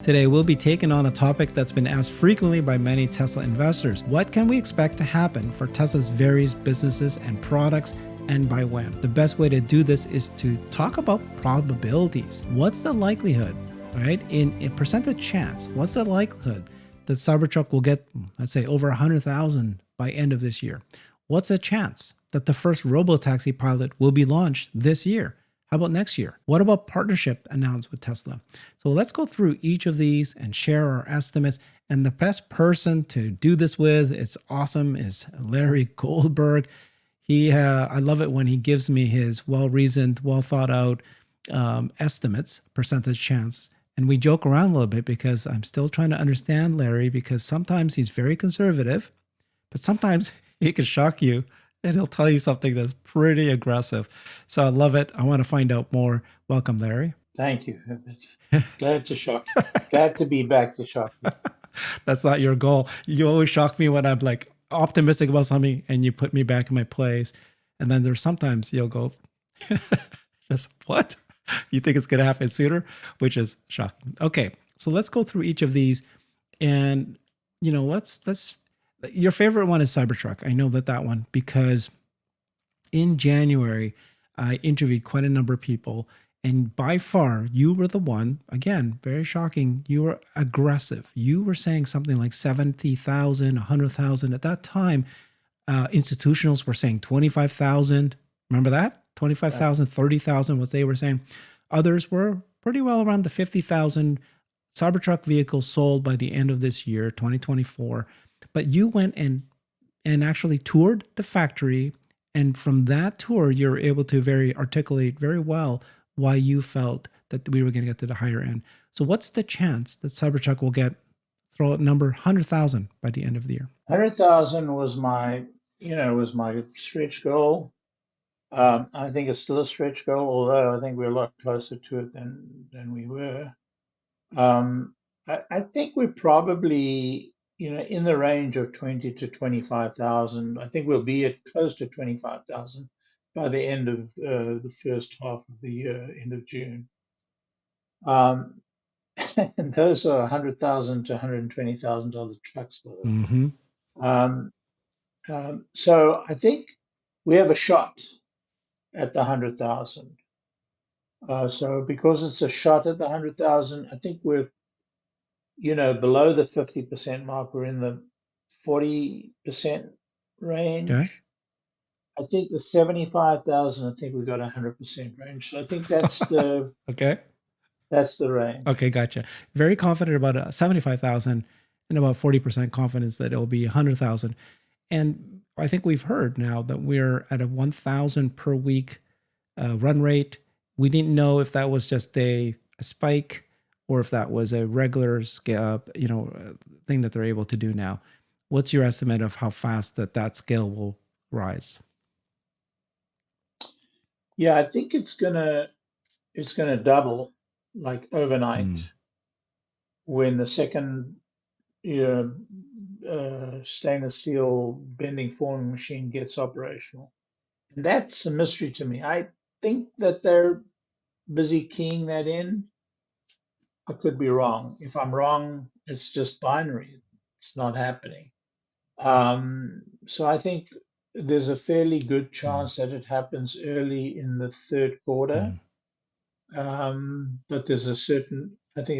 Today, we'll be taking on a topic that's been asked frequently by many Tesla investors. What can we expect to happen for Tesla's various businesses and products, and by when? The best way to do this is to talk about probabilities. What's the likelihood, right? In percentage chance, what's the likelihood that Cybertruck will get, let's say, over 100,000 by end of this year? What's the chance that the first Robotaxi pilot will be launched this year? How about next year? What about partnership announced with Tesla? So let's go through each of these and share our estimates. And the best person to do this with, it's awesome, is Larry Goldberg. I love it when he gives me his well-reasoned, well-thought-out estimates, percentage chance. And we joke around a little bit because I'm still trying to understand Larry, because sometimes he's very conservative, but sometimes he can shock you and he'll tell you something that's pretty aggressive. So I love it. I want to find out more. Welcome, Larry. Thank you. Glad to shock you. Glad to be back to shock you. That's not your goal. You always shock me when I'm like optimistic about something and you put me back in my place. And then there's sometimes you'll go, just what? You think it's going to happen sooner? Which is shocking. Okay, so let's go through each of these. And, let's your favorite one is Cybertruck. I know that one, because in January, I interviewed quite a number of people, and by far, you were the one, again, very shocking, you were aggressive. You were saying something like 70,000, 100,000. At that time, institutionals were saying 25,000. Remember that? 25,000, 30,000, what they were saying. Others were pretty well around the 50,000 Cybertruck vehicles sold by the end of this year, 2024. But you went and actually toured the factory, and from that tour, you're able to articulate very well why you felt that we were going to get to the higher end. So what's the chance that Cybertruck will throw out number 100,000 by the end of the year? 100,000 was my stretch goal. I think it's still a stretch goal, although I think we're a lot closer to it than we were. I think we're probably in the range of 20 to 25,000. I think we'll be at close to 25,000 by the end of the first half of the year, end of June. And those are $100,000 to $120,000 trucks, by the way. Mm-hmm. So I think we have a shot at the 100,000. So because it's a shot at the 100,000, I think we're below the 50% mark. We're in the 40% range. Okay. I think the 75,000, I think we got 100% range. So I think that's the okay. That's the range. Okay, gotcha. Very confident about 75,000 and about 40% confidence that it'll be 100,000. And I think we've heard now that we're at a 1,000 per week run rate. We didn't know if that was just a spike or if that was a regular scale, thing that they're able to do now. What's your estimate of how fast that scale will rise? Yeah, I think it's gonna double like overnight when the second stainless steel bending forming machine gets operational. And that's a mystery to me. I think that they're busy keying that in. I could be wrong. If I'm wrong, it's just binary. It's not happening. So I think there's a fairly good chance that it happens early in the third quarter. But there's a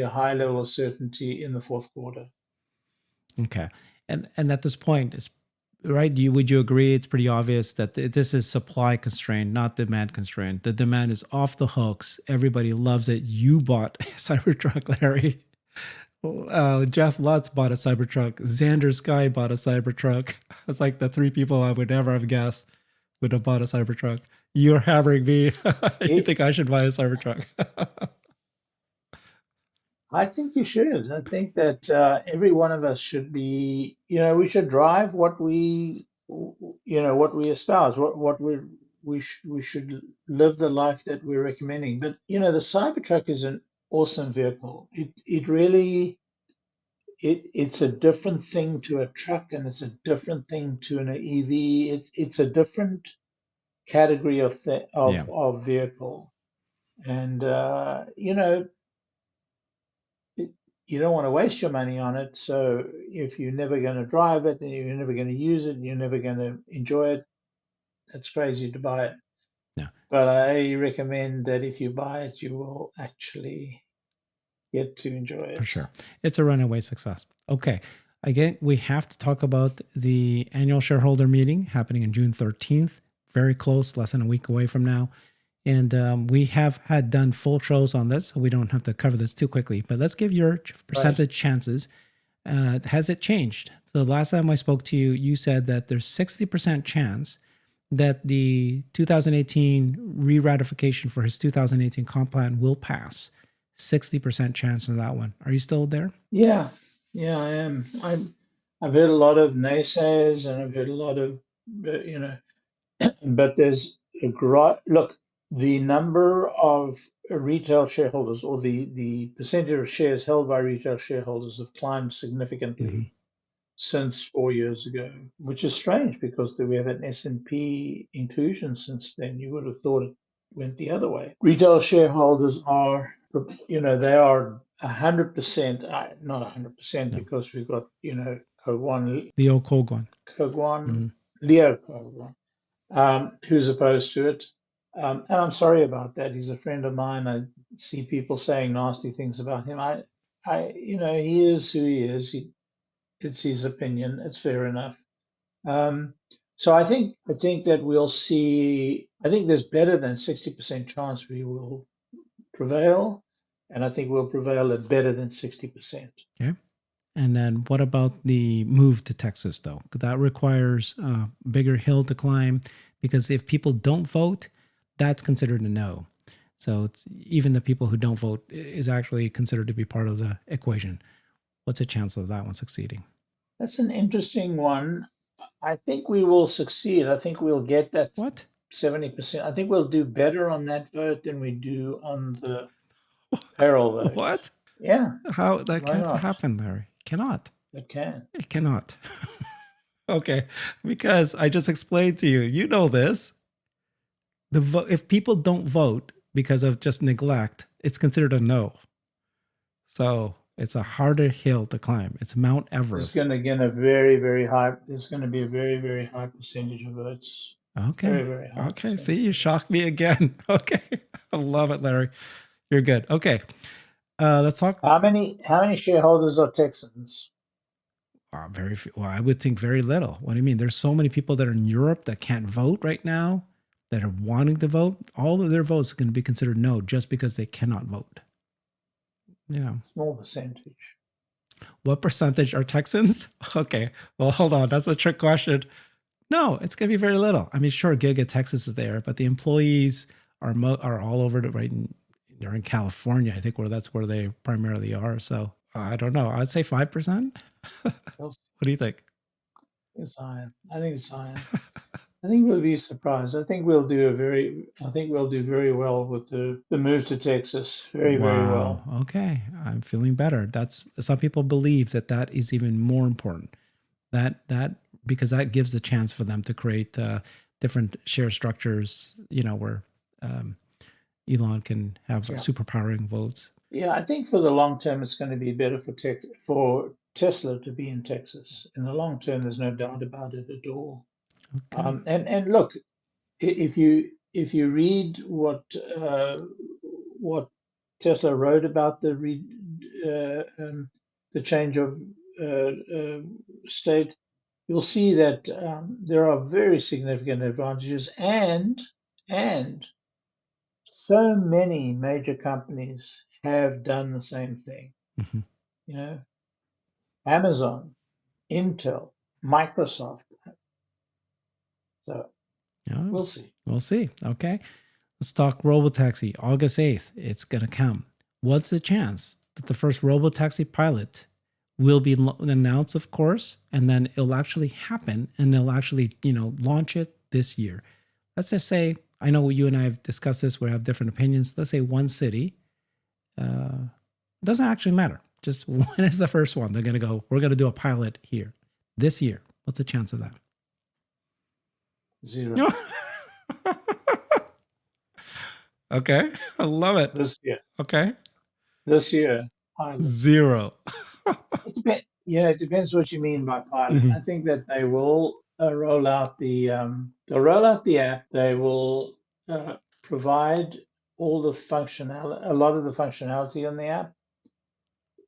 high level of certainty in the fourth quarter. Okay. And at this point, is right, would you agree it's pretty obvious that this is supply constrained, not demand constrained? The demand is off the hooks. Everybody loves it. You bought a Cybertruck, Larry. Jeff Lutz bought a Cybertruck. Xander Sky bought a Cybertruck. It's like the three people I would never have guessed would have bought a Cybertruck. You're hammering me. You think I should buy a Cybertruck? I think you should. I think that every one of us should be, we should drive what we espouse, we should live the life that we're recommending. But the Cybertruck is an awesome vehicle. It's a different thing to a truck, and it's a different thing to an EV. It's a different category of vehicle, and you don't want to waste your money on it. So if you're never going to drive it and you're never going to use it, and you're never going to enjoy it, that's crazy to buy it. Yeah, But I recommend that if you buy it, you will actually get to enjoy for it. sure. It's a runaway success. Okay. Again, we have to talk about the annual shareholder meeting happening on June 13th. Very close, less than a week away from now. And we have had done full shows on this, so we don't have to cover this too quickly. But let's give your percentage chances. Has it changed? So the last time I spoke to you, you said that there's 60% chance that the 2018 re-ratification for his 2018 comp plan will pass. 60% chance on that one. Are you still there? Yeah, yeah, I am. I've heard a lot of naysayers, and I've heard a lot of, you know, but there's a look, the number of retail shareholders or the percentage of shares held by retail shareholders have climbed significantly since 4 years ago, which is strange because we have an S&P inclusion since then. You would have thought it went the other way. Retail shareholders are, they are 100%, not 100% No. because we've got, Kogwan, Leo Kogwan. Leo Kogwan, who's opposed to it. And I'm sorry about that. He's a friend of mine. I see people saying nasty things about him. He is who he is. It's his opinion. It's fair enough. So I think that we'll see. I think there's better than 60% chance we will prevail, and I think we'll prevail at better than 60%. Okay. And then what about the move to Texas, though? That requires a bigger hill to climb because if people don't vote, that's considered a no. So it's, even the people who don't vote is actually considered to be part of the equation. What's the chance of that one succeeding? That's an interesting one. I think we will succeed. I think we'll get that What? 70%. I think we'll do better on that vote than we do on the payroll vote. What? Yeah. How that Why can't not? happen, Larry? Cannot. It can. It cannot. Okay, because I just explained to you. You know this. If people don't vote because of just neglect, it's considered a no. So it's a harder hill to climb. It's Mount There's Everest. going to again a very, very high. There's going to be a very, very high percentage of votes. Okay. Very, very high. Okay. See, you shocked me again. Okay. I love it, Larry. You're good. Okay. Let's talk. How many shareholders are Texans? Very few. Well, I would think very little. What do you mean? There's so many people that are in Europe that can't vote right now that are wanting to vote. All of their votes are going to be considered no just because they cannot vote. Small percentage. What percentage are Texans? Okay. Well, hold on. That's a trick question. No, it's going to be very little. I mean, sure, Giga Texas is there, but the employees are all over the right. They're in California, I think, that's where they primarily are. So I don't know. I'd say 5%. What do you think? It's higher. I think it's higher. I think we'll be surprised. I think we'll do very well with the move to Texas. Very well. Okay. I'm feeling better. That's some people believe that is even more important. That because that gives the chance for them to create different share structures, where Elon can have superpowering votes. Yeah, I think for the long term, it's going to be better for Tesla to be in Texas. In the long term, there's no doubt about it at all. Okay. And look, if you read what Tesla wrote about the change of state, you'll see that there are very significant advantages, and so many major companies have done the same thing. Mm-hmm. Amazon, Intel, Microsoft. So we'll see. We'll see. Okay. Let's talk Robotaxi. August 8th, it's going to come. What's the chance that the first Robotaxi pilot will be announced, of course, and then it'll actually happen and they'll actually, launch it this year? Let's just say, I know you and I have discussed this, we have different opinions. Let's say one city. Doesn't actually matter. Just when is the first one? They're going to go, we're going to do a pilot here this year. What's the chance of that? 0. Okay. I love it. This year. Okay. This year. pilot. Zero. It depends what you mean by pilot. Mhm. I think that they will they'll roll out the app. They will provide all the functionality, a lot of the functionality on the app.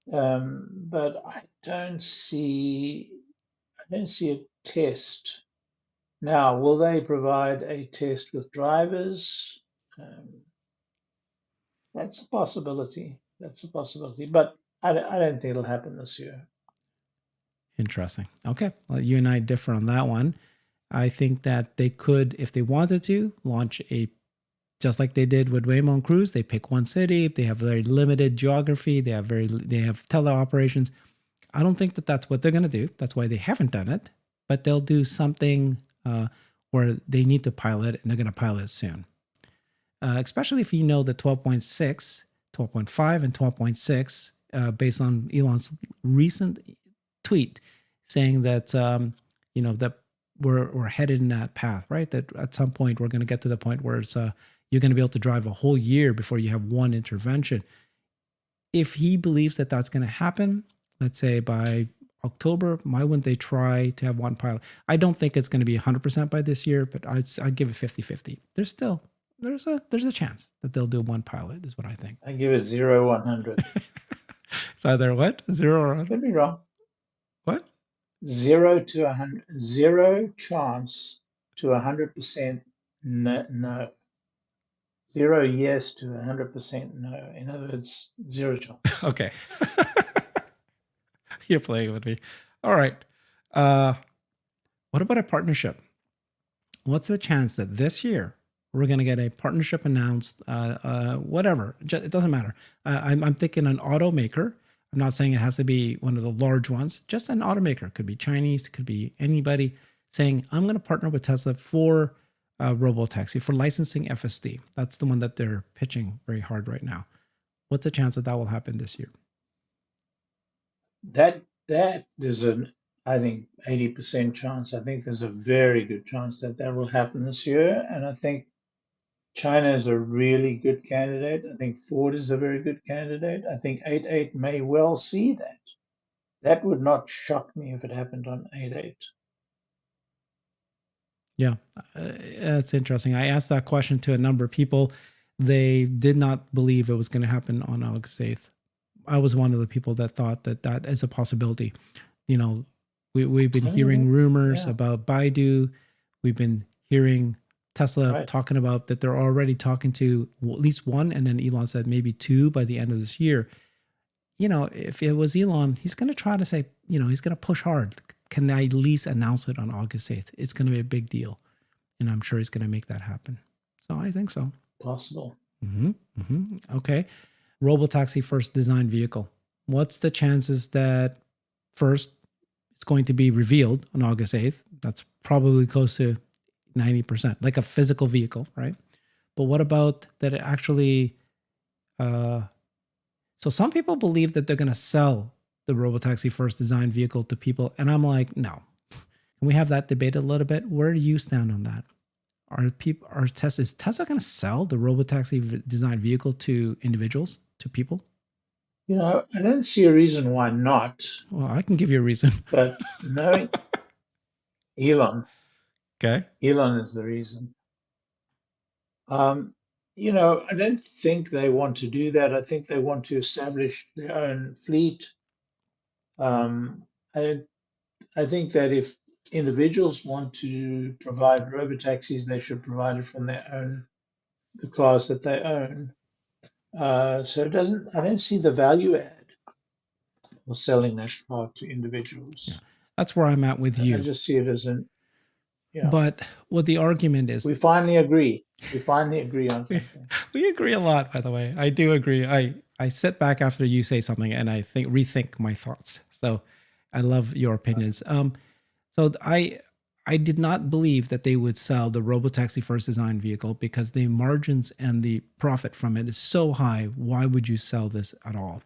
But I don't see a test. Now, will they provide a test with drivers? Um, that's a possibility. That's a possibility, but I don't think it'll happen this year. Interesting. Okay. Well, you and I differ on that one. I think that they could, if they wanted to, launch a just like they did with Waymo and Cruise. They pick one city. They have very limited geography. They have tele operations. I don't think that that's what they're going to do. That's why they haven't done it. But they'll do something where they need to pilot, and they're going to pilot it soon. Especially if you know that 12.6, 12.5, and 12.6, based on Elon's recent tweet saying that that we're headed in that path, right? That at some point we're going to get to the point where it's you're going to be able to drive a whole year before you have one intervention. If he believes that that's going to happen, let's say by October, why wouldn't they try to have one pilot? I don't think it's going to be 100% by this year, but I'd give it 50-50. There's a chance that they'll do one pilot, is what I think. I give it 0, 100. It's either what? 0 or 100? Could be wrong. What? 0 to 100, 0 chance to 100% no. 0 yes to 100% no. In other words, 0 chance. Okay. You're playing with me. All right. What about a partnership? What's the chance that this year we're going to get a partnership announced? Whatever. It doesn't matter. I'm thinking an automaker. I'm not saying it has to be one of the large ones, just an automaker. It could be Chinese, it could be anybody saying, I'm going to partner with Tesla for Robotaxi, for licensing FSD. That's the one that they're pitching very hard right now. What's the chance that will happen this year? That is I think 80% chance. I think there's a very good chance that will happen this year. And I think China is a really good candidate. I think Ford is a very good candidate. I think 8.8 may well see that. That would not shock me if it happened on 8.8. Yeah, that's interesting. I asked that question to a number of people. They did not believe it was going to happen on August 8th. I was one of the people that thought that is a possibility. We've been hearing rumors about Baidu. We've been hearing Tesla talking about that they're already talking to at least one, and then Elon said maybe two by the end of this year. If it was Elon, he's going to try to say, he's going to push hard. Can I at least announce it on August 8th? It's going to be a big deal. And I'm sure he's going to make that happen. So I think so. Possible. Okay. Robotaxi first design vehicle. What's the chances that first it's going to be revealed on August 8th? That's probably close to 90%, like a physical vehicle, right? But what about that it actually... So some people believe that they're going to sell the Robotaxi first design vehicle to people. And I'm like, no. Can we have that debate a little bit? Where do you stand on that? Is Tesla going to sell the Robotaxi design vehicle to individuals, to people? I don't see a reason why not. Well, I can give you a reason. But knowing Elon. Okay. Elon is the reason. I don't think they want to do that. I think they want to establish their own fleet. I think that if individuals want to provide robotaxis, they should provide it from the class that they own. So I don't see the value add of selling that car to individuals. Yeah. That's where I'm at with you. I just see it as But what the argument is... We finally agree. On something. We agree a lot, by the way. I do agree. I sit back after you say something and I rethink my thoughts. So I love your opinions. So I did not believe that they would sell the Robotaxi first design vehicle because the margins and the profit from it is so high. Why would you sell this at all?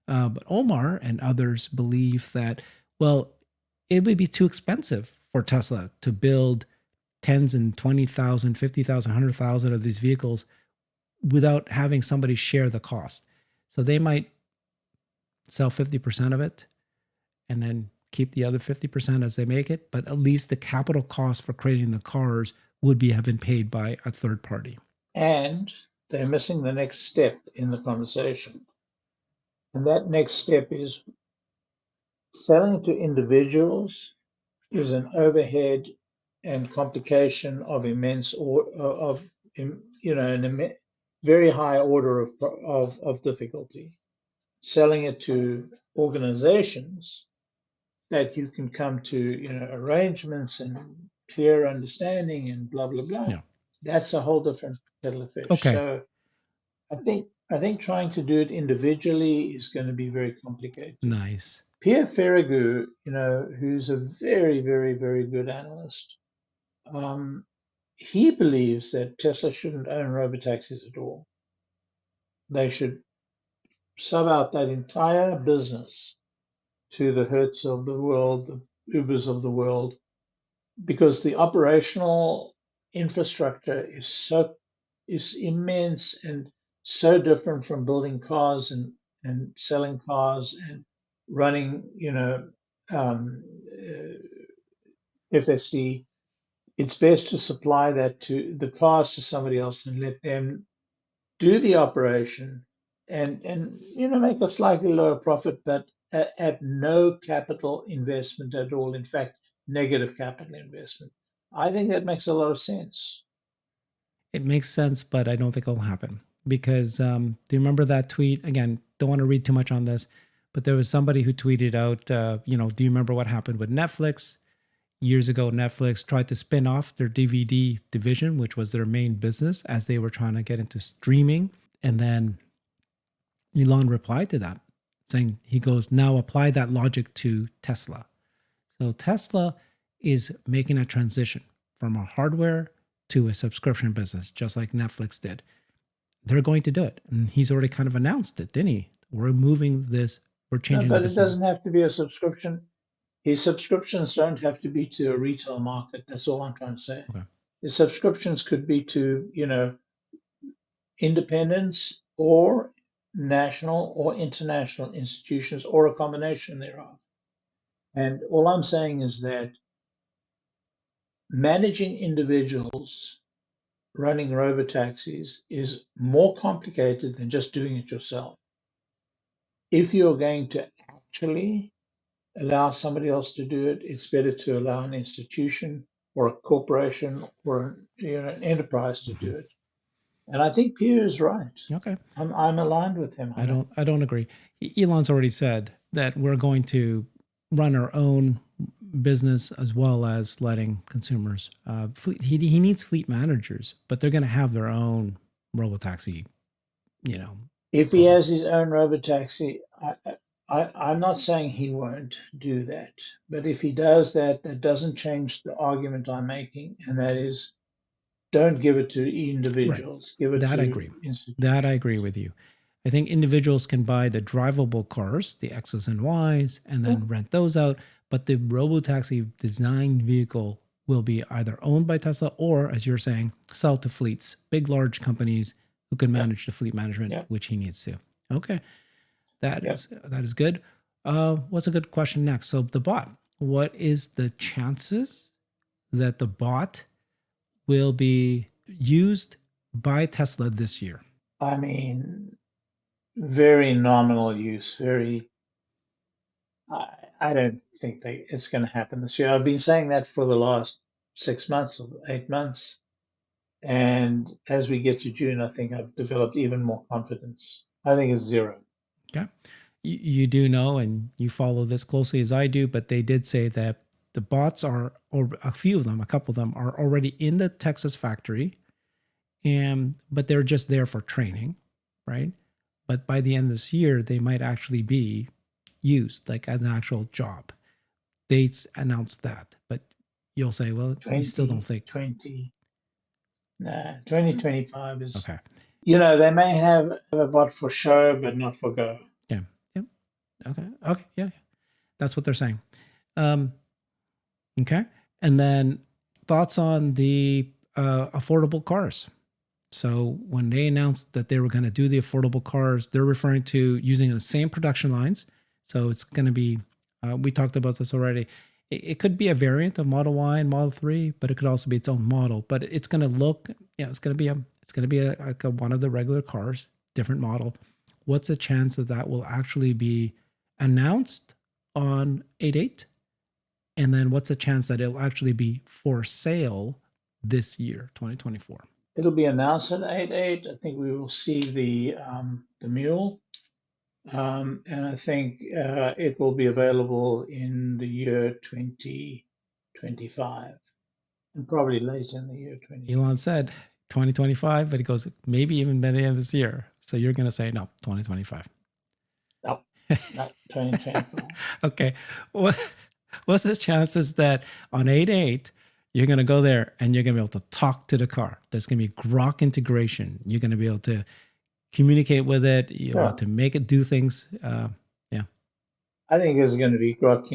But Omar and others believe that, well, it would be too expensive for Tesla to build tens and 20,000, 50,000, 100,000 of these vehicles without having somebody share the cost. So they might sell 50% of it, and then keep the other 50% as they make it. But at least the capital cost for creating the cars would have been paid by a third party. And they're missing the next step in the conversation. And that next step is selling to individuals is an overhead and complication of immense or very high order of difficulty. Selling it to organizations that you can come to arrangements and clear understanding and blah blah blah. Yeah. That's a whole different kettle of fish. Okay. So I think trying to do it individually is going to be very complicated. Nice. Pierre Ferragu, who's a very, very, very good analyst, he believes that Tesla shouldn't own robotaxis at all. They should sub out that entire business to the Hertz of the world, the Ubers of the world, because the operational infrastructure is immense and so different from building cars and selling cars and running, FSD. It's best to supply that to the cars to somebody else and let them do the operation and make a slightly lower profit, but at no capital investment at all. In fact, negative capital investment. I think that makes a lot of sense. It makes sense, but I don't think it'll happen because do you remember that tweet? Again, don't want to read too much on this, but there was somebody who tweeted out, do you remember what happened with Netflix? Years ago, Netflix tried to spin off their DVD division, which was their main business, as they were trying to get into streaming. And then Elon replied to that, saying, he goes, now apply that logic to Tesla. So Tesla is making a transition from a hardware to a subscription business, just like Netflix did. They're going to do it. And he's already kind of announced it, didn't he? We're moving this, we're changing But this. it doesn't have to be a subscription. His subscriptions don't have to be to a retail market. That's all I'm trying to say. Okay. His subscriptions could be to, independents or national or international institutions or a combination thereof. And all I'm saying is that managing individuals running robotaxis is more complicated than just doing it yourself. If you're going to actually allow somebody else to do it, it's better to allow an institution or a corporation or an enterprise to do it. And I think Pierre is right. Okay. I'm aligned with him. I don't agree. Elon's already said that we're going to run our own business as well as letting consumers. He needs fleet managers, but they're going to have their own robotaxi. If he has his own robotaxi, I'm not saying he won't do that. But if he does that, that doesn't change the argument I'm making, and that is, don't give it to individuals. Give it That to I agree. institutions. That I agree with you. I think individuals can buy the drivable cars, the X's and Y's, and then rent those out. But the robotaxi design vehicle will be either owned by Tesla or, as you're saying, sell to fleets, big, large companies who can manage the fleet management, which he needs to. Okay. That is good. What's a good question next? So the bot, what is the chances that the bot will be used by Tesla this year? I mean, very nominal use. I don't think it's going to happen this year. I've been saying that for the last 6 months or 8 months. And as we get to June, I think I've developed even more confidence. I think it's zero. Okay. You do know, and you follow this closely as I do, but they did say that the bots are, or a few of them, a couple of them are already in the Texas factory, but they're just there for training, right? But by the end of this year, they might actually be used like as an actual job. They announced that, but you'll say, well, you still don't think 2025 is okay. They may have a bot for show, but not for go. Yeah. Okay. Yeah. That's what they're saying. Okay. And then thoughts on the affordable cars. So when they announced that they were going to do the affordable cars, they're referring to using the same production lines, So it's going to be, we talked about this already. It could be a variant of Model Y and Model 3, but it could also be its own model. But it's going to look, it's going to be like one of the regular cars, different model. What's the chance that will actually be announced on 8/8? And then what's the chance that it'll actually be for sale this year, 2024? It'll be announced at 8/8. I think we will see the mule. And I think it will be available in the year 2025 and probably late in the year 2025. Elon said 2025, but he goes, maybe even by the end of this year. So you're going to say, no, 2025. No, not 2025. Okay. What's the chances that on 8/8, you're going to go there and you're going to be able to talk to the car? There's going to be Grok integration. You're going to be able to communicate with it, you want to make it do things. Yeah. I think there's going to be Grok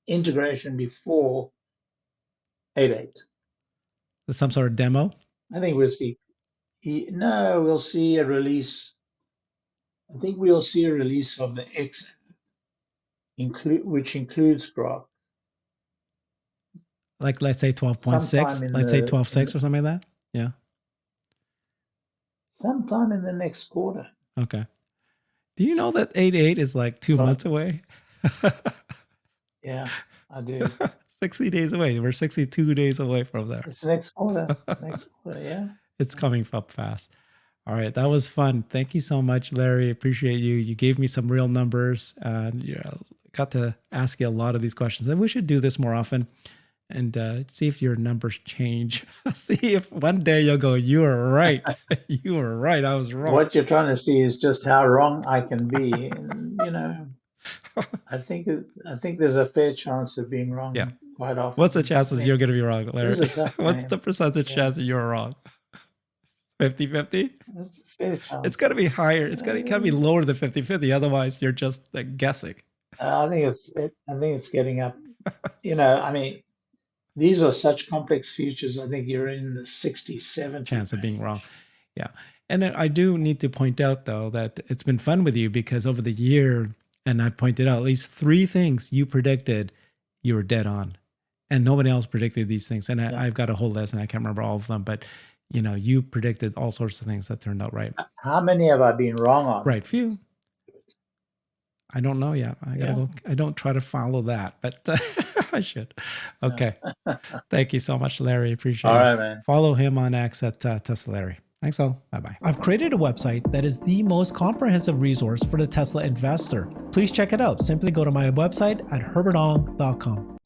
integration before 8/8. Some sort of demo. I think we'll see. We'll see a release. I think we'll see a release of the X, which includes Grok. Like, let's say 12.6. Let's say 12.6 or something like that. Yeah. Sometime in the next quarter. Okay. Do you know that 8/8 is like 2 months away? Yeah, I do. 60 days away. We're 62 days away from there. It's next quarter. Next quarter, yeah. It's coming up fast. All right. That was fun. Thank you so much, Larry. Appreciate you. You gave me some real numbers. Got to ask you a lot of these questions. And we should do this more often and see if your numbers change. See if one day you'll go, you were right. You were right. I was wrong. What you're trying to see is just how wrong I can be. And, I think there's a fair chance of being wrong quite often. What's the chances you're going to be wrong, Larry? What's the percentage chance that you're wrong? 50-50? That's a fair chance. It's got to be higher. It's got to be lower than 50-50. Otherwise, you're just guessing. I think it's getting up. These are such complex futures. I think you're in the 60-70 chance of being wrong. Yeah. And then I do need to point out, though, that it's been fun with you because over the year, and I pointed out at least 3 things you predicted, you were dead on. And nobody else predicted these things. And I've got a whole list and I can't remember all of them, but you predicted all sorts of things that turned out right. How many have I been wrong on? Right. Few. I don't know yet. I gotta go. I don't try to follow that, but I should. Okay. Thank you so much, Larry. Appreciate it. All right, man. Follow him on X at TESLA Larry. Thanks all. Bye-bye. I've created a website that is the most comprehensive resource for the Tesla investor. Please check it out. Simply go to my website at herbertong.com.